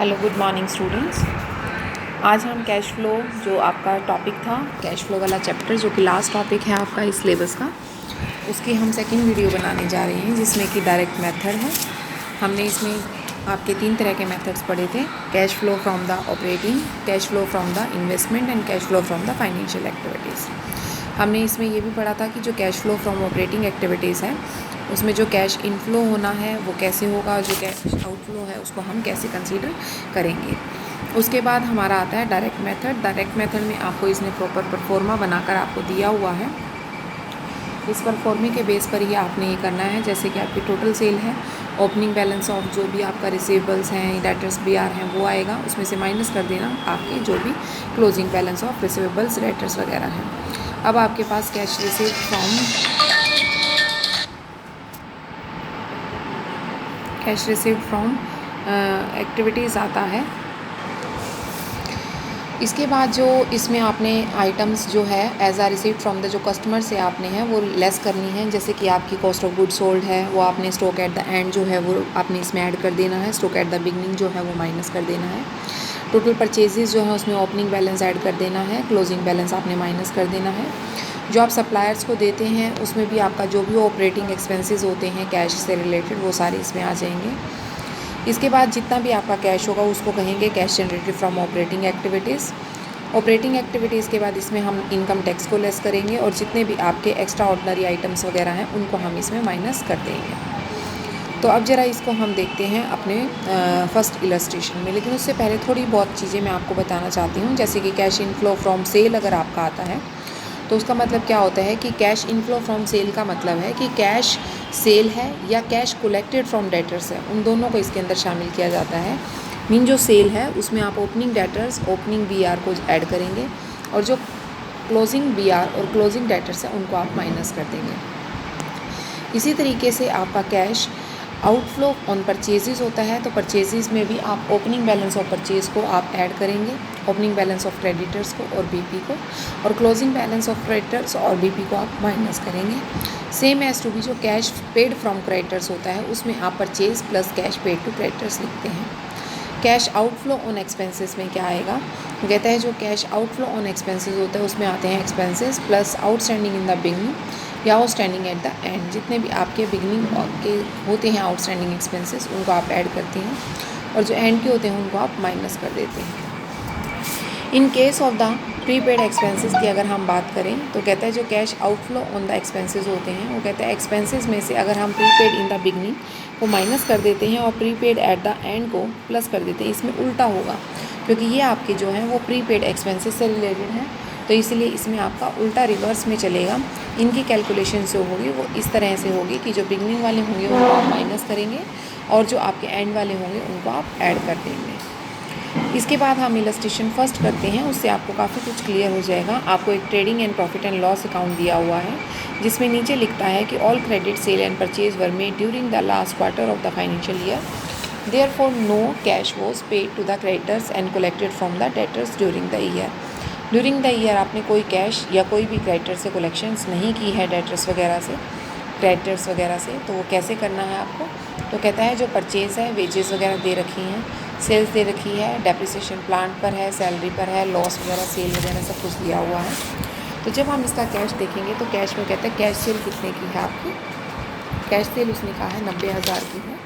Hello, good morning students. आज हम cash flow जो आपका टॉपिक था, कैश फ्लो वाला चैप्टर जो कि लास्ट टॉपिक है आपका इस सिलेबस का, उसकी हम सेकंड वीडियो बनाने जा रहे हैं जिसमें कि डायरेक्ट मेथड है। हमने इसमें आपके 3 तरह के मेथड्स पढ़े थे: cash flow from the operating, cash flow from the investment and cash flow from the financial activities. हमने इसमें ये भी पढ़ा था कि जो cash flow from operating activities है उसमें जो कैश इनफ्लो होना है वो कैसे होगा, जो कैश आउटफ्लो है उसको हम कैसे कंसीडर करेंगे। उसके बाद हमारा आता है डायरेक्ट मेथड। डायरेक्ट मेथड में आपको इसने प्रॉपर परफॉर्मा बनाकर आपको दिया हुआ है। इस परफॉर्मे के बेस पर ही आपने ये करना है, जैसे कि आपकी टोटल सेल है, ओपनिंग बैलेंस ऑफ जो भी आपका रिसीवेबल्स हैं, डेटर्स BR हैं, वो आएगा, उसमें से माइनस कर देना आपके जो भी closing balance of receivables, debtors वगैरह हैं। अब आपके पास कैश रिसीव्ड फ्रॉम एक्टिविटीज़ आता है। इसके बाद जो इसमें आपने आइटम्स जो है as a received from the जो कस्टमर से आपने है वो लेस करनी है। जैसे कि आपकी कॉस्ट ऑफ गुड सोल्ड है वो आपने स्टॉक एट द एंड जो है वो आपने इसमें ऐड कर देना है, स्टॉक एट द बिगनिंग जो है वो माइनस कर देना है। टोटल परचेजेस जो है उसमें ओपनिंग बैलेंस ऐड कर देना है, क्लोजिंग बैलेंस आपने माइनस कर देना है। जो आप सप्लायर्स को देते हैं उसमें भी आपका जो भी ऑपरेटिंग एक्सपेंसेस होते हैं कैश से रिलेटेड वो सारे इसमें आ जाएंगे। इसके बाद जितना भी आपका कैश होगा उसको कहेंगे cash generated from operating activities. Operating activities के बाद इसमें हम इनकम टैक्स को लेस करेंगे और जितने भी आपके एक्स्ट्रा ऑर्डिनरी आइटम्स वगैरह हैं उनको हम इसमें माइनस कर देंगे। तो अब ज़रा इसको हम देखते हैं अपने फर्स्ट इलस्ट्रेशन में, लेकिन उससे पहले थोड़ी बहुत चीज़ें मैं आपको बताना चाहती हूँ। जैसे कि कैश इनफ्लो फ्रॉम सेल अगर आपका आता है तो उसका मतलब क्या होता है कि कैश इनफ्लो फ्रॉम सेल का मतलब है कि कैश सेल है या कैश कलेक्टेड फ्रॉम डेटर्स है, उन दोनों को इसके अंदर शामिल किया जाता है। मीन जो सेल है उसमें आप ओपनिंग डेटर्स, ओपनिंग BR को ऐड करेंगे और जो क्लोजिंग BR और क्लोजिंग डेटर्स है उनको आप माइनस कर देंगे। इसी तरीके से आपका कैश आउटफ्लो ऑन परचेजेस होता है, तो परचेजेस में भी आप ओपनिंग बैलेंस ऑफ परचेज को आप ऐड करेंगे, ओपनिंग बैलेंस ऑफ क्रेडिटर्स को और BP को, और क्लोजिंग बैलेंस ऑफ क्रेडिटर्स और BP को आप माइनस करेंगे। सेम एज टू भी जो कैश पेड फ्रॉम क्रेडिटर्स होता है उसमें आप purchase plus cash paid to creditors लिखते हैं। कैश आउटफ्लो ऑन एक्सपेंसेस में क्या आएगा, वो कहता है जो कैश आउटफ्लो ऑन एक्सपेंसेस होता है उसमें आते हैं expenses plus outstanding in the beginning या आउटस्टैंडिंग एट द एंड। जितने भी आपके बिगनिंग के होते हैं आउटस्टैंडिंग एक्सपेंसेस उनको आप ऐड करते हैं और जो एंड के होते हैं उनको आप माइनस कर देते हैं। In case of the prepaid expenses की अगर हम बात करें तो कहता है जो cash outflow on the expenses होते हैं वो कहता है एक्सपेंसेस में से अगर हम प्रीपेड इन द बिगनिंग को माइनस कर देते हैं और प्रीपेड एट द एंड को प्लस कर देते हैं। इसमें उल्टा होगा क्योंकि ये आपके जो हैं वो प्रीपेड एक्सपेंसेस से रिलेटेड हैं, तो इसलिए इसमें आपका उल्टा रिवर्स में चलेगा। इनकी कैलकुलेशन जो होगी वो इस तरह से होगी कि जो बिगनिंग वाले होंगे उनको आप माइनस करेंगे और जो आपके एंड वाले होंगे उनको आप ऐड कर देंगे। इसके बाद हम इलस्ट्रेशन फर्स्ट करते हैं, उससे आपको काफ़ी कुछ क्लियर हो जाएगा। आपको एक trading and profit and loss account दिया हुआ है जिसमें नीचे लिखता है कि all credit sale and purchase were made during the last quarter of the financial year, therefore no cash was paid to the creditors and collected from the debtors during the year. During the year आपने कोई cash या कोई भी creditor से collections नहीं की है, debtors वगैरह से, क्रेडिटर्स वगैरह से, तो वो कैसे करना है आपको। तो कहता है जो परचेज़ है, वेजेस वगैरह दे रखी हैं, सेल्स दे रखी है, डेप्रिसिएशन प्लांट पर है, सैलरी पर है, लॉस वगैरह सेल वगैरह सब कुछ दिया हुआ है। तो जब हम इसका कैश देखेंगे तो कैश में कहता है कैश सेल कितने की है आपकी। कैश सेल उसने कहा है 90,000 की है,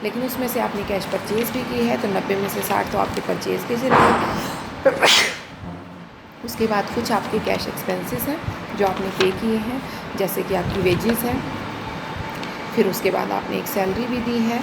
लेकिन उसमें से आपने कैश परचेज़ भी की है तो 90 में से 60 तो आपके परचेज़ के चले। उसके बाद कुछ आपके कैश एक्सपेंसेस हैं जो आपने पे किए हैं, जैसे कि आपकी वेजेस है, फिर उसके बाद आपने एक सैलरी भी दी है,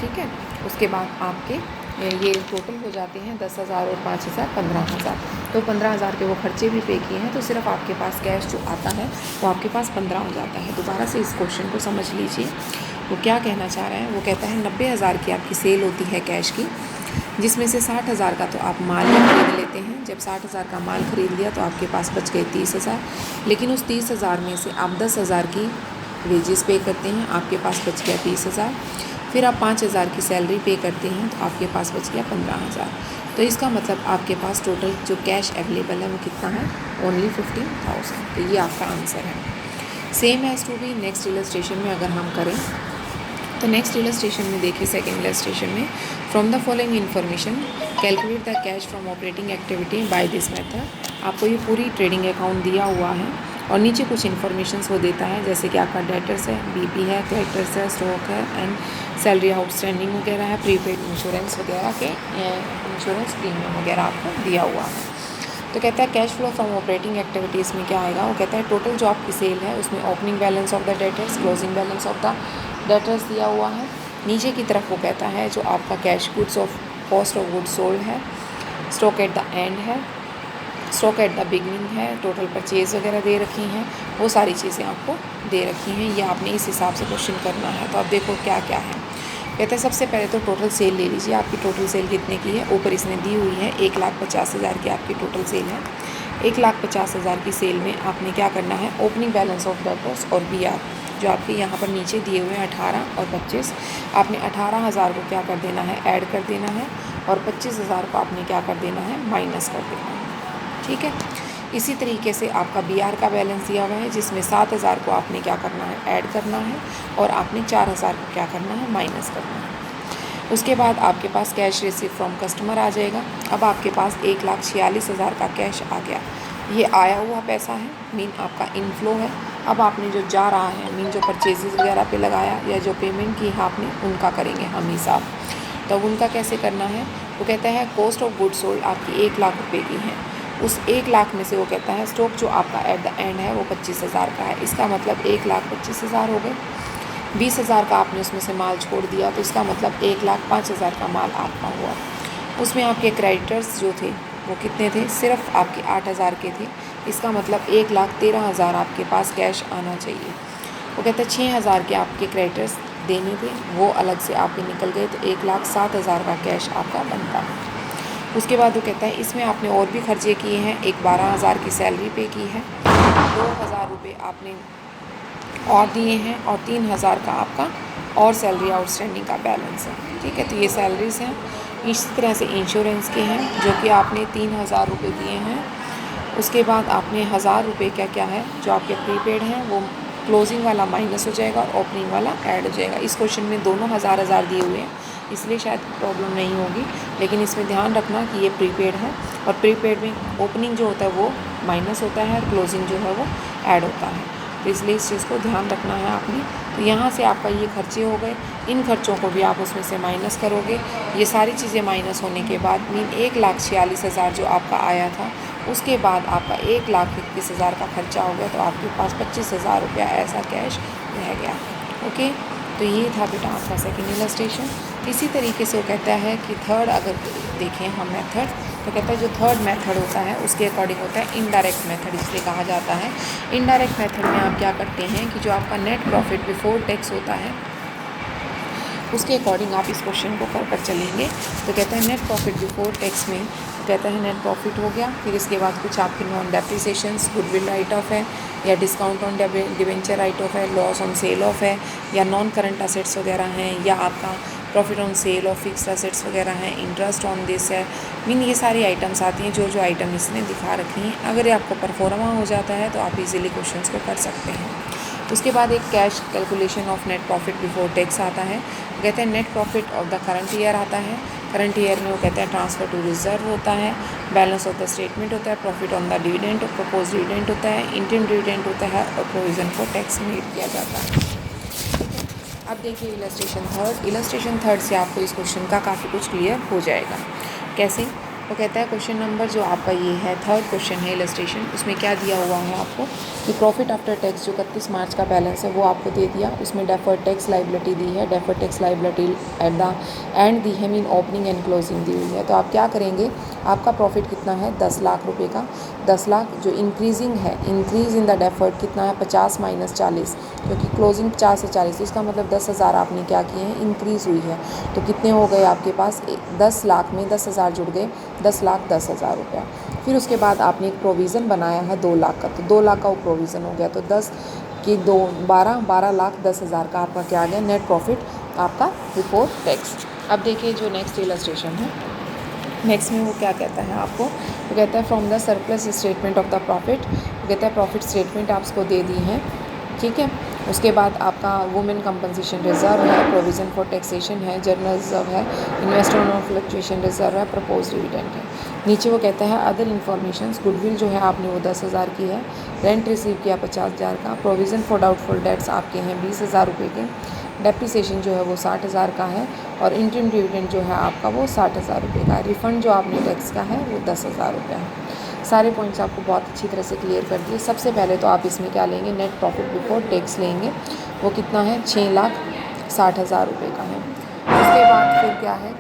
ठीक है। उसके बाद आपके ये टोटल हो जाते हैं 10,000 और 5,000 15,000। तो 15,000 के वो खर्चे भी पे किए हैं, तो सिर्फ आपके पास कैश जो आता है वो आपके पास 15 हो जाता है। दोबारा से इस क्वेश्चन को समझ लीजिए, वो क्या कहना चाह रहे हैं। वो कहता है 90,000 की आपकी सेल होती है कैश की, जिसमें से 60,000 का तो आप माल ही खरीद लेते हैं। जब 60,000 का माल खरीद लिया तो आपके पास बच गए 30,000, लेकिन उस 30,000 में से आप 10,000 की वेजेस पे करते हैं, आपके पास बच गया 30,000। फिर आप 5,000 की सैलरी पे करते हैं तो आपके पास बच गया 15,000। तो इसका मतलब आपके पास टोटल जो कैश अवेलेबल है वो कितना है, ओनली 15,000। तो ये आपका आंसर है। Same as to be next illustration में अगर हम करें तो नेक्स्ट इलस्ट्रेशन में देखिए, सेकेंड इलस्ट्रेशन में from the following information calculate the cash from operating activity by this method. आपको ये पूरी ट्रेडिंग अकाउंट दिया हुआ है और नीचे कुछ इन्फॉर्मेशंस वो देता है, जैसे कि आपका डेटर्स है, बीपी है, क्रेडिटर्स है, स्टॉक है एंड सैलरी आउटस्टैंडिंग वगैरह है, प्रीपेड इंश्योरेंस वगैरह के इंश्योरेंस प्रीमियम वगैरह आपको दिया हुआ है। तो कहता है cash flow from operating activities में क्या आएगा, वो कहता है टोटल जो आपकी सेल है उसमें opening balance of the debtors, closing balance of the debtors दिया हुआ है। नीचे की तरफ वो कहता है जो आपका cash goods of cost of goods sold है, स्टॉक एट द एंड है, स्टॉक एट द बिगनिंग है, टोटल परचेज़ वगैरह दे रखी हैं, वो सारी चीज़ें आपको दे रखी हैं। ये आपने इस हिसाब से क्वेश्चन करना है। तो आप देखो क्या क्या है। कहते हैं सबसे पहले तो टोटल सेल ले लीजिए, आपकी टोटल सेल कितने की है, ऊपर इसने दी हुई है 1,50,000 की आपकी टोटल सेल है। 1,50,000 की सेल में आपने क्या करना है, ओपनिंग बैलेंस ऑफ डेटर्स और BR जो आपके यहाँ पर नीचे दिए हुए हैं 18 और 25, आपने 18,000 को क्या कर देना है, ऐड कर देना है और 25,000 को आपने क्या कर देना है, माइनस कर देना है। ठीक है। इसी तरीके से आपका BR का बैलेंस दिया हुआ है जिसमें 7,000 को आपने क्या करना है, ऐड करना है और आपने 4,000 को क्या करना है, माइनस करना है। उसके बाद आपके पास कैश रिसीव फ्रॉम कस्टमर आ जाएगा। अब आपके पास 1,46,000 का कैश आ गया। ये आया हुआ पैसा है, मीन आपका इनफ्लो है। अब आपने जो जा रहा है, मीन जो परचेजेस वगैरह पे लगाया या जो पेमेंट की है आपने, उनका करेंगे हम हिसाब। तो उनका कैसे करना है, वो कहता है कॉस्ट ऑफ गुड्स सोल्ड आपकी 1,00,000 रुपये की है। उस 1,00,000 में से वो कहता है स्टॉक जो आपका एट द एंड है वो 25,000 का है। इसका मतलब 1,25,000 हो गए। 20,000 का आपने उसमें से माल छोड़ दिया, तो इसका मतलब 1,05,000 का माल आपका हुआ। उसमें आपके क्रेडिटर्स जो थे वो कितने थे, सिर्फ आपके 8,000 के थे। इसका मतलब 1,13,000 आपके पास कैश आना चाहिए। वो कहते हैं 6,000 के आपके क्रेडिटर्स देने थे, वो अलग से आपके निकल गए, तो 1,07,000 का कैश आपका बनता है। उसके बाद वो कहता है इसमें आपने और भी खर्चे किए हैं, एक 12,000 की सैलरी पे की है, 2,000 रुपये आपने और दिए हैं और 3,000 का आपका और सैलरी आउटस्टैंडिंग का बैलेंस है। ठीक है, तो ये सैलरीज हैं। इसी तरह से इंश्योरेंस के हैं जो कि आपने 3,000 रुपये दिए हैं। उसके बाद आपने 1,000 रुपये क्या क्या है जो आपके प्रीपेड हैं, वो क्लोजिंग वाला माइनस हो जाएगा और ओपनिंग वाला ऐड हो जाएगा। इस क्वेश्चन में दोनों 1,000 दिए हुए हैं, इसलिए शायद प्रॉब्लम नहीं होगी, लेकिन इसमें ध्यान रखना कि ये प्रीपेड है और प्रीपेड में ओपनिंग जो होता है वो माइनस होता है और क्लोजिंग जो है वो ऐड होता है। तो इसलिए इस चीज़ को ध्यान रखना है आपने। तो यहाँ से आपका ये खर्चे हो गए, इन खर्चों को भी आप उसमें से माइनस करोगे। ये सारी चीज़ें माइनस होने के बाद मीन 1,46,000 जो आपका आया था, उसके बाद आपका 1,21,000 का खर्चा हो गया, तो आपके पास 25,000 रुपया ऐसा कैश रह गया। ओके, तो ये था बेटा आपका सेकेंड इलस्ट्रेशन। इसी तरीके से वो कहता है कि थर्ड अगर देखें हम मेथड, तो कहता है जो थर्ड मेथड होता है उसके अकॉर्डिंग होता है इनडायरेक्ट मेथड, इसलिए कहा जाता है। इनडायरेक्ट मेथड में आप क्या करते हैं कि जो आपका नेट प्रॉफिट बिफोर टैक्स होता है उसके अकॉर्डिंग आप इस क्वेश्चन को कर चलेंगे। तो कहता है नेट प्रॉफिट बिफोर टैक्स में कहता है नेट प्रॉफिट हो गया, फिर इसके बाद कुछ आपके non depreciations, goodwill right of है या discount on debenture right of है, लॉस ऑन सेल ऑफ है या नॉन करंट असेट्स वगैरह हैं, या आपका profit on sale of fixed assets वगैरह हैं, इंटरेस्ट ऑन दिस है। मीन ये सारी आइटम्स आती हैं, जो जो आइटम इसने दिखा रखी हैं। अगर ये आपको परफॉर्मा हो जाता है तो आप इजीली क्वेश्चंस को कर सकते हैं। उसके बाद एक cash calculation of net profit before tax आता है। कहते हैं net profit of the current year आता है। करंट ईयर में वो कहते हैं ट्रांसफ़र टू रिजर्व होता है, बैलेंस ऑफ द स्टेटमेंट होता है, प्रॉफिट ऑन द डिविडेंड और प्रपोज डिविडेंड होता है, इंटरिम डिविडेंड होता है और प्रोविज़न फॉर टैक्स मेड किया जाता है। अब देखिए इलस्ट्रेशन थर्ड। इलस्ट्रेशन थर्ड से आपको इस क्वेश्चन का काफ़ी कुछ क्लियर हो जाएगा। कैसे, वो कहता है क्वेश्चन नंबर जो आपका ये है थर्ड क्वेश्चन है इलस्ट्रेशन, उसमें क्या दिया हुआ है आपको कि प्रॉफिट आफ्टर टैक्स जो 31 मार्च का बैलेंस है वो आपको दे दिया। उसमें डेफर्ड टैक्स लाइबिलिटी दी है, deferred tax liability at the and the है, मीन ओपनिंग एंड क्लोजिंग दी हुई है। तो आप क्या करेंगे, आपका प्रॉफिट कितना है 10 लाख रुपये का। 10 लाख जो इंक्रीजिंग है, इंक्रीज इन द डेफर्ड कितना है 50 माइनस 40, क्योंकि क्लोजिंग 50 से 40, इसका मतलब 10,000 आपने क्या किए हैं, इंक्रीज़ हुई है। तो कितने हो गए आपके पास, 10 लाख में 10,000 जुड़ गए, 10,10,000 रुपया। फिर उसके बाद आपने एक प्रोविज़न बनाया है 2 लाख का, तो 2 लाख का वो प्रोविज़न हो गया। तो 10 की 2 12 लाख 10,000 का आपका क्या आ गया, नेट प्रॉफिट आपका बिफोर टैक्स। अब देखिए जो नेक्स्ट इलस्ट्रेशन है, नेक्स्ट में वो क्या कहता है आपको, वो कहता है from the surplus statement of the profit. वो कहता है प्रॉफिट स्टेटमेंट आप उसको दे दी हैं, ठीक है। उसके बाद आपका वुमेन कंपनसेशन रिजर्व है, प्रोविज़न फॉर टैक्सेशन है, जनरल रिजर्व है, इन्वेस्टमेंट और फ्लक्चुएशन रिजर्व है, प्रपोज डिविडेंड है। नीचे वो कहता है अदर इन्फॉर्मेशन, गुडविल जो है आपने वो 10,000 की है, रेंट रिसीव किया 50,000 का, प्रोविज़न फॉर डाउटफुल डेट्स आपके हैं 20,000 रुपये के, डेप्रिसिएशन जो है वो 60,000 का है, और इंटरिम डिविडेंड जो है आपका वो 60,000 रुपये का है। रिफ़ंड जो आपने टैक्स का है वो 10,000 रुपये है। सारे पॉइंट्स आपको बहुत अच्छी तरह से क्लियर कर दिए। सबसे पहले तो आप इसमें क्या लेंगे, नेट प्रॉफिट बिफोर टैक्स लेंगे, वो कितना है 6,60,000 रुपये का है। उसके बाद फिर क्या है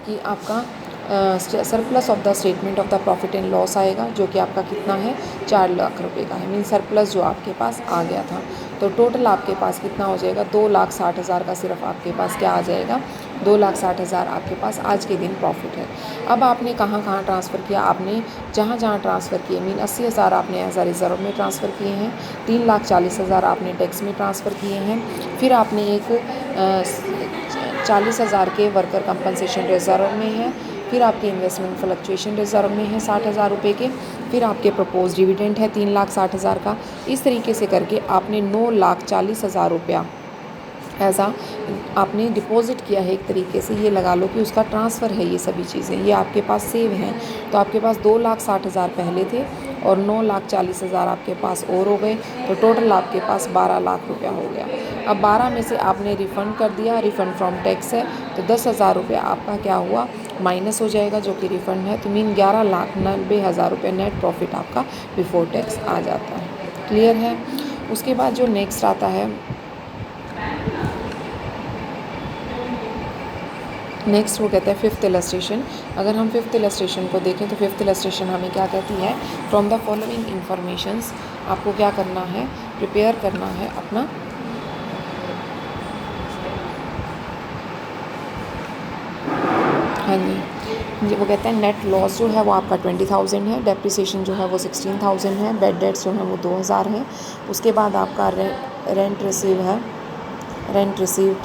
कि आपका surplus of the statement of the profit and loss आएगा, जो कि आपका कितना है 4 लाख रुपए का है, मीन सरप्लस जो आपके पास आ गया था। तो टोटल आपके पास कितना हो जाएगा, 2,60,000 का सिर्फ आपके पास क्या आ जाएगा, 2,60,000 आपके पास आज के दिन प्रॉफिट है। अब आपने कहाँ कहाँ ट्रांसफ़र किया, आपने जहाँ जहाँ ट्रांसफ़र किए, मीन 80,000 आपने एज अ रिज़र्व में ट्रांसफ़र किए हैं, 3,40,000 आपने टैक्स में ट्रांसफ़र किए हैं, फिर आपने एक 40,000 के वर्कर कंपनसेशन रिज़र्व में है, फिर आपके इन्वेस्टमेंट फ्लक्चुएशन रिजर्व में है 60,000 रुपये के, फिर आपके प्रपोज डिविडेंड है 3,60,000 का। इस तरीके से करके आपने 9,40,000 रुपया ऐसा आपने डिपॉज़िट किया है। एक तरीके से ये लगा लो कि उसका ट्रांसफ़र है, ये सभी चीज़ें ये आपके पास सेव हैं। तो आपके पास 2,60,000 पहले थे और 9,40,000 आपके पास और हो गए, तो टोटल आपके पास 12 लाख रुपया हो गया। अब 12 में से आपने रिफ़ंड कर दिया, रिफ़ंड फ्रॉम टैक्स है, तो 10,000 रुपया आपका क्या हुआ, माइनस हो जाएगा, जो कि रिफ़ंड है। तो मीन 11,90,000 रुपये नेट प्रॉफिट आपका बिफोर टैक्स आ जाता है। क्लियर है। उसके बाद जो नेक्स्ट आता है, नेक्स्ट वो कहता है फिफ्थ इलस्ट्रेशन। अगर हम फिफ्थ इलस्ट्रेशन को देखें तो फिफ्थ इलस्ट्रेशन हमें क्या कहती है, फ्रॉम द फॉलोइंग इंफॉर्मेशंस आपको क्या करना है, प्रिपेयर करना है अपना हाँ जी, वो कहते हैं नेट लॉस जो है वो आपका 20,000 है, डेप्रिसिएशन जो है वो 16,000 है, बेड डेट्स जो है वो 2,000 है। उसके बाद आपका रेंट रिसीव्ड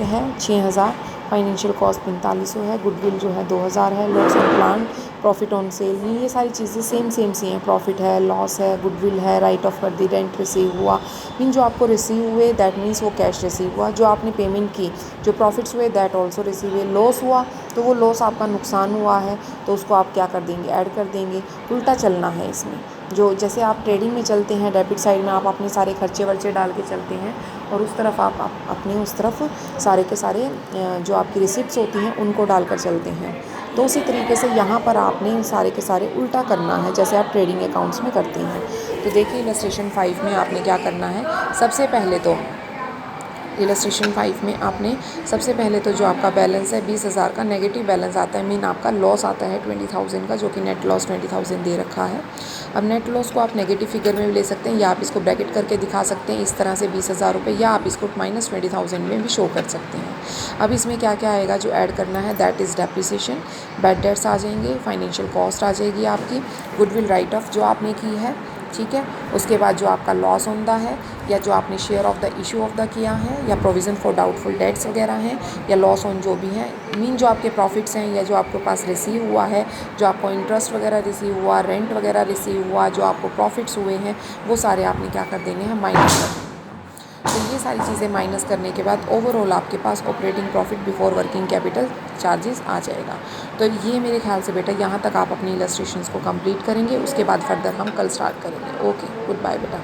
है 6,000, फाइनेंशियल कॉस्ट 4500 है, गुडविल जो है 2,000 है, loss on plant, profit on sale में ये सारी चीज़ें सेम सी हैं, प्रॉफिट है, लॉस है, गुडविल है, राइट ऑफ कर दी, रेंट रिसीव हुआ, मीन जो आपको रिसीव हुए दैट मीन्स वो कैश रिसीव हुआ, जो आपने पेमेंट की, जो प्रॉफिट्स हुए दैट ऑल्सो रिसीव हुए, लॉस हुआ तो वो लॉस आपका नुकसान हुआ है तो उसको आप क्या कर देंगे, ऐड कर देंगे। उल्टा चलना है इसमें, जो जैसे आप ट्रेडिंग में चलते हैं डेबिट साइड में आप अपने सारे खर्चे वर्चे डाल के चलते हैं, और उस तरफ आप अपने उस तरफ सारे के सारे जो आपकी रिसिप्ट्स होती हैं उनको डालकर चलते हैं। तो उसी तरीके से यहाँ पर आपने सारे के सारे उल्टा करना है, जैसे आप ट्रेडिंग अकाउंट्स में करते हैं। तो देखिए इलस्ट्रेशन 5 में आपने क्या करना है, सबसे पहले तो इलस्ट्रेशन 5 में आपने सबसे पहले तो जो आपका बैलेंस है 20,000 का नेगेटिव बैलेंस आता है, मीन आपका लॉस आता है 20,000 का, जो कि नेट लॉस 20,000 दे रखा है। अब नेट लॉस को आप नेगेटिव फिगर में भी ले सकते हैं, या आप इसको ब्रैकेट करके दिखा सकते हैं इस तरह से 20,000 रुपये, या आप इसको माइनस 20,000 में भी शो कर सकते हैं। अब इसमें क्या क्या आएगा जो ऐड करना है, that is depreciation, bad debts आ जाएंगे, फाइनेंशियल कॉस्ट आ जाएगी आपकी, गुडविल राइट ऑफ जो आपने की है, ठीक है। उसके बाद जो आपका लॉस होता है, या जो आपने share of the issue of the किया है, या प्रोविज़न फॉर डाउटफुल डेट्स वगैरह हैं, या लॉस ऑन जो भी है, मीन जो आपके प्रॉफिट्स हैं, या जो आपके पास रिसीव हुआ है, जो आपको इंटरेस्ट वगैरह रिसीव हुआ, रेंट वगैरह रिसीव हुआ, जो आपको प्रॉफिट्स हुए हैं, वो सारे आपने क्या कर देने हैं, माइनस कर देने हैं। तो ये सारी चीज़ें माइनस करने के बाद ओवरऑल आपके पास operating profit before working capital charges आ जाएगा। तो ये मेरे ख्याल से बेटा यहाँ तक आप अपनी इलस्ट्रेशंस को कंप्लीट करेंगे, उसके बाद फर्दर हम कल स्टार्ट करेंगे। ओके, गुड बाय बेटा।